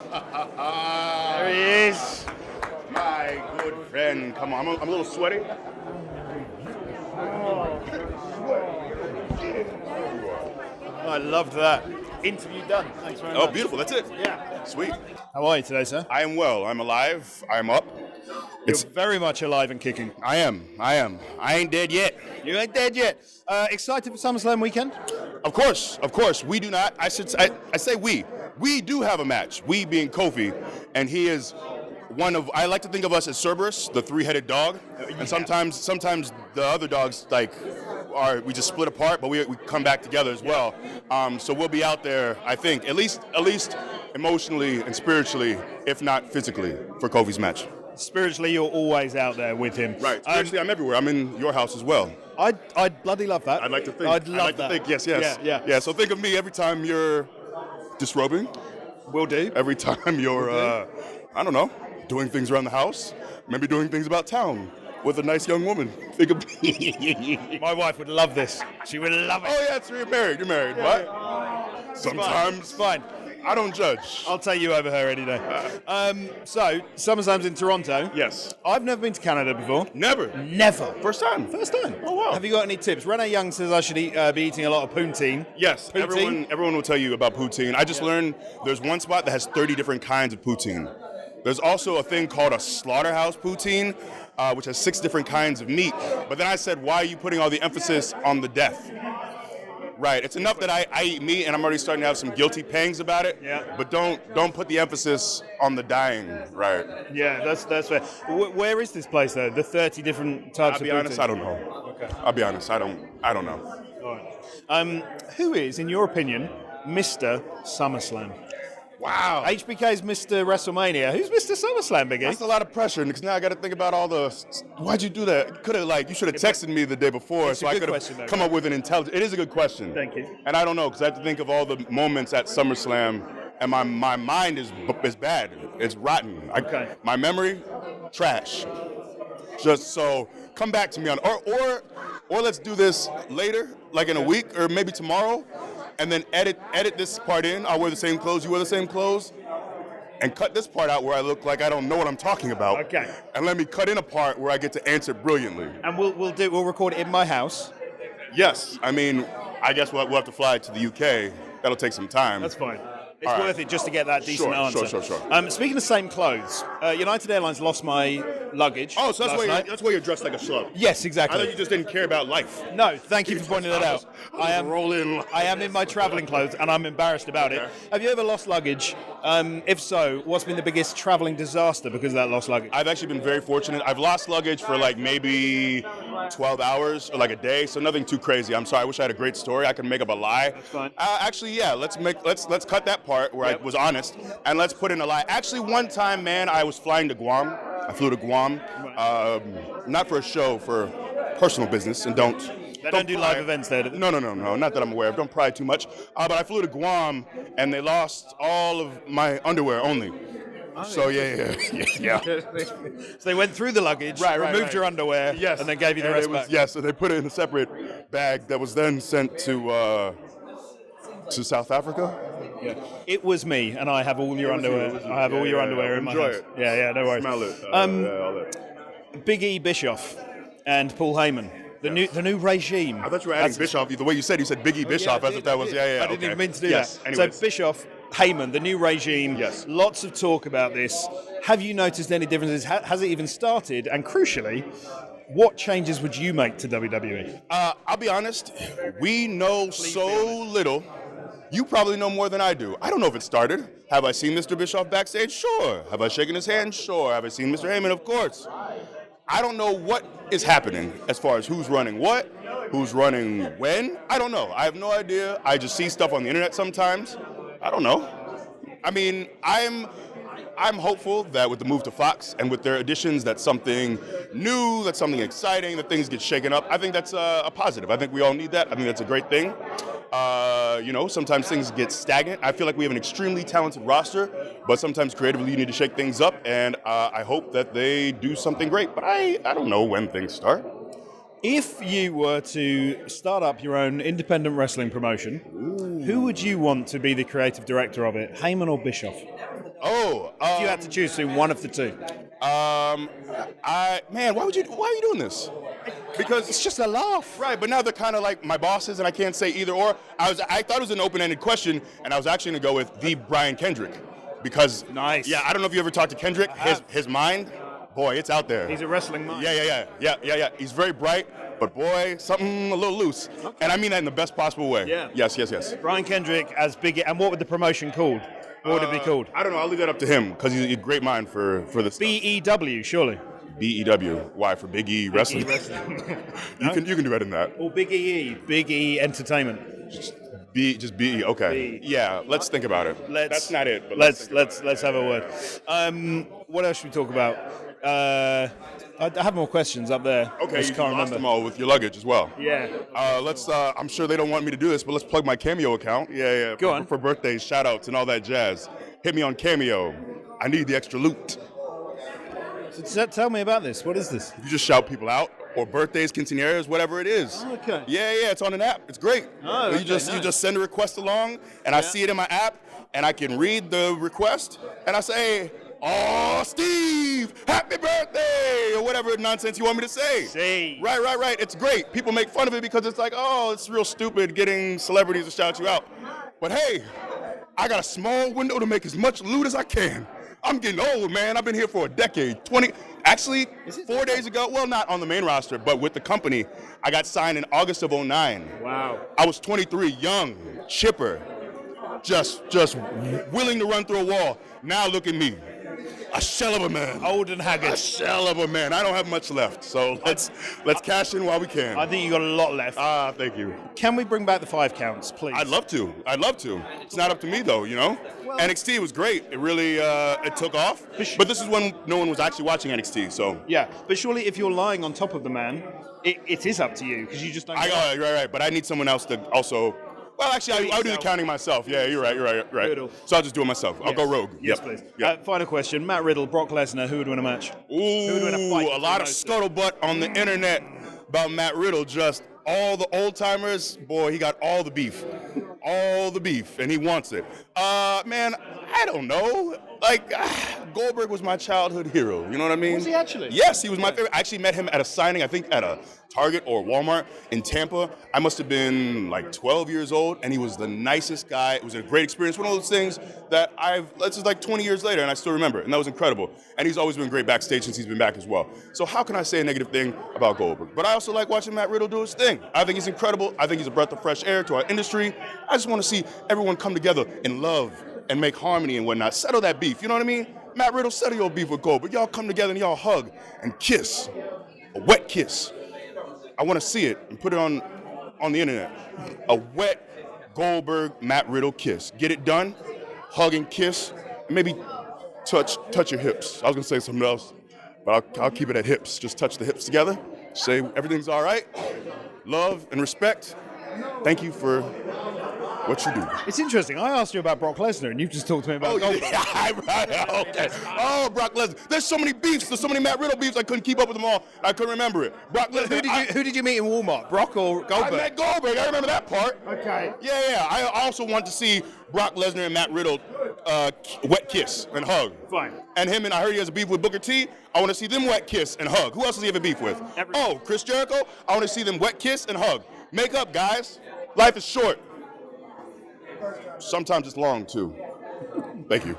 There he is. My good friend. Come on, I'm a little sweaty. I loved that. Interview done. Thanks very much. Oh, beautiful. That's it. Yeah. Sweet. How are you today, sir? I am well. I'm alive. I'm up. It's very much alive and kicking. I am. I ain't dead yet. You ain't dead yet. Excited for SummerSlam weekend? Of course. We do not. I say we. We do have a match. We being Kofi, and he is one of. I like to think of us as Cerberus, the three-headed dog, and sometimes the other dogs we just split apart, but we come back together as well. So we'll be out there. I think at least emotionally and spiritually, if not physically, for Kofi's match. Spiritually, you're always out there with him. Right. Spiritually, I'm everywhere. I'm in your house as well. I'd bloody love that. I'd like to think. I'd love that. Yes. Yeah. So think of me every time you're disrobing. Will do. Every time you're, I don't know, doing things around the house. Maybe doing things about town with a nice young woman. Think of me. My wife would love this. She would love it. Oh yeah, so you're married. But sometimes it's fine. I don't judge. I'll take you over her any day. So, SummerSlam's in Toronto. Yes. I've never been to Canada before. Never. First time. Oh wow. Have you got any tips? Renee Young says I should be eating a lot of poutine. Yes. Poutine? Everyone will tell you about poutine. I just learned there's one spot that has 30 different kinds of poutine. There's also a thing called a slaughterhouse poutine, which has 6 different kinds of meat. But then I said, why are you putting all the emphasis on the death? Right. It's enough that I eat meat and I'm already starting to have some guilty pangs about it. Yeah. But don't put the emphasis on the dying. Right. Yeah, that's fair. Where is this place though? The 30 different types I'll be of poutine? honest, I don't know. Okay. I'll be honest, I don't know. All right. Who is, in your opinion, Mr. SummerSlam? Wow. HBK's Mr. WrestleMania. Who's Mr. SummerSlam, Biggie? That's a lot of pressure because now I got to think about all the. Why'd you do that? You should have texted me the day before so I could have come up with an intelligent. It is a good question. Thank you. And I don't know because I have to think of all the moments at SummerSlam, and my mind is bad. It's rotten. Okay. My memory, trash. Just so come back to me on or let's do this later, like in a week or maybe tomorrow. And then edit this part in. I'll wear the same clothes, you wear the same clothes. And cut this part out where I look like I don't know what I'm talking about. Okay. And let me cut in a part where I get to answer brilliantly. And we'll record it in my house. Yes. I mean, I guess we'll have to fly to the UK. That'll take some time. That's fine. It's worth it just to get that decent answer. Sure. Speaking of same clothes, United Airlines lost my luggage. Oh, so that's why you're dressed like a schlub. Yes, exactly. I thought you just didn't care about life. No, thank you for pointing that out. I am in my traveling clothes and I'm embarrassed about it. Have you ever lost luggage? If so, what's been the biggest traveling disaster because of that lost luggage? I've actually been very fortunate. I've lost luggage for like maybe 12 hours or like a day, so nothing too crazy. I'm sorry. I wish I had a great story. I can make up a lie. That's fine. Actually, yeah. Let's cut that part where I was honest, and let's put in a lie. Actually, one time, man, I was flying to Guam. I flew to Guam, not for a show, for personal business, and don't do live events there, do they? No, not that I'm aware of. Don't pry too much. But I flew to Guam, and they lost all of my underwear only. So yeah. So they went through the luggage, removed your underwear, and then gave you the rest back. Yes, and they put it in a separate bag that was then sent to South Africa. Yeah. It was me, and I have all your underwear. I have all your underwear in my house. Enjoy it. Yeah, no worries. Smell it. All that. Big E Bischoff and Paul Heyman. The new regime. I thought you were adding Bischoff. The way you said Big E Bischoff, as if that was, I didn't even mean to do that. Anyways. So Bischoff, Heyman, the new regime. Yes. Lots of talk about this. Have you noticed any differences? Has it even started? And crucially, what changes would you make to WWE? I'll be honest. We know so little. You probably know more than I do. I don't know if it started. Have I seen Mr. Bischoff backstage? Sure. Have I shaken his hand? Sure. Have I seen Mr. Heyman? Of course. I don't know what is happening as far as who's running what, who's running when. I don't know. I have no idea. I just see stuff on the internet sometimes. I don't know. I mean, I'm hopeful that with the move to Fox and with their additions, that's something new, that's something exciting, that things get shaken up. I think that's a positive. I think we all need that. I think that's a great thing. Sometimes things get stagnant. I feel like we have an extremely talented roster, but sometimes creatively you need to shake things up, and I hope that they do something great. But I don't know when things start. If you were to start up your own independent wrestling promotion, who would you want to be the creative director of it, Heyman or Bischoff? If you had to choose between one of the two. Why are you doing this? Because It's just a laugh. right, but now they're kind of like my bosses, and I can't say either or. I thought it was an open-ended question, and I was actually gonna go with the Brian Kendrick, because Nice. Yeah, I don't know if you ever talked to Kendrick. His mind, boy, it's out there. He's a wrestling mind. Yeah. He's very bright, but boy, something a little loose, and I mean that in the best possible way. Yeah. Yes. Brian Kendrick as Big E. And what would the promotion called? What would it be called? I don't know. I'll leave that up to him because he's a great mind for this. BEW, surely. BEW. Why? For Big E Wrestling? You can do better than that. Or Big E. Big E Entertainment. Just BE. Okay. B. Yeah. Let's think about it. That's not it. But Let's have a word. What else should we talk about? I have more questions up there. Okay. Just You can't lost remember. them all with your luggage as well. Yeah. Let's. I'm sure they don't want me to do this, but let's plug my Cameo account. Yeah. Go on. For birthdays, shout outs, and all that jazz. Hit me on Cameo. I need the extra loot. So tell me about this. What is this? You just shout people out, or birthdays, quinceañeras, whatever it is. Oh, okay. Yeah. It's on an app. It's great. Oh, you okay, just send a request along, and I see it in my app, and I can read the request, and I say, "Oh, Steve, happy birthday," or whatever nonsense you want me to say. See. Right. It's great. People make fun of it because it's like, oh, it's real stupid getting celebrities to shout you out. But hey, I got a small window to make as much loot as I can. I'm getting old, man. I've been here for a decade. 4 days ago, well, not on the main roster, but with the company, I got signed in August of '09. Wow. I was 23, young, chipper, just willing to run through a wall. Now look at me, a shell of a man. Old and haggard. A shell of a man. I don't have much left, so let's cash in while we can. I think you got a lot left. Thank you. Can we bring back the 5 counts, please? I'd love to. It's not up to me though, you know. NXT was great. It really it took off. But this is when no one was actually watching NXT, so. Yeah, but surely if you're lying on top of the man, it is up to you because you just don't. Right. But I need someone else to also. Well, actually, I'll do the counting myself. Yeah, you're right. Riddle. So I'll just do it myself. I'll go rogue. Yes, Yep. please. Yep. Final question: Matt Riddle, Brock Lesnar. Who would win a match? Ooh, would win a fight a lot of between those scuttlebutt on the internet about Matt Riddle. Just all the old timers, boy, he got all the beef, and he wants it. Man, I don't know. Like, Goldberg was my childhood hero. You know what I mean? Was he actually? Yes, he was my favorite. I actually met him at a signing, I think at a Target or Walmart in Tampa. I must have been like 12 years old, and he was the nicest guy. It was a great experience. One of those things that this is like 20 years later, and I still remember it, and that was incredible. And he's always been great backstage since he's been back as well. So how can I say a negative thing about Goldberg? But I also like watching Matt Riddle do his thing. I think he's incredible. I think he's a breath of fresh air to our industry. I just want to see everyone come together in love and make harmony and whatnot. Settle that beef, you know what I mean? Matt Riddle, settle your beef with Goldberg. Y'all come together and y'all hug and kiss. A wet kiss. I want to see it and put it on the internet. A wet Goldberg, Matt Riddle kiss. Get it done, hug and kiss, and maybe touch your hips. I was going to say something else, but I'll keep it at hips. Just touch the hips together. Say everything's all right. Love and respect. Thank you for what you do. It's interesting. I asked you about Brock Lesnar, and you just talked to me about Goldberg. Okay. Oh, Brock Lesnar. There's so many beefs. There's so many Matt Riddle beefs. I couldn't keep up with them all. I couldn't remember it. Brock Lesnar. Who did you meet in Walmart? Brock or Goldberg? I met Goldberg. I remember that part. Okay. Yeah. I also want to see Brock Lesnar and Matt Riddle wet kiss and hug. Fine. And him, and I heard he has a beef with Booker T. I want to see them wet kiss and hug. Who else does he have a beef with? Everyone. Oh, Chris Jericho. I want to see them wet kiss and hug. Make up, guys. Life is short. Sometimes it's long, too. Thank you.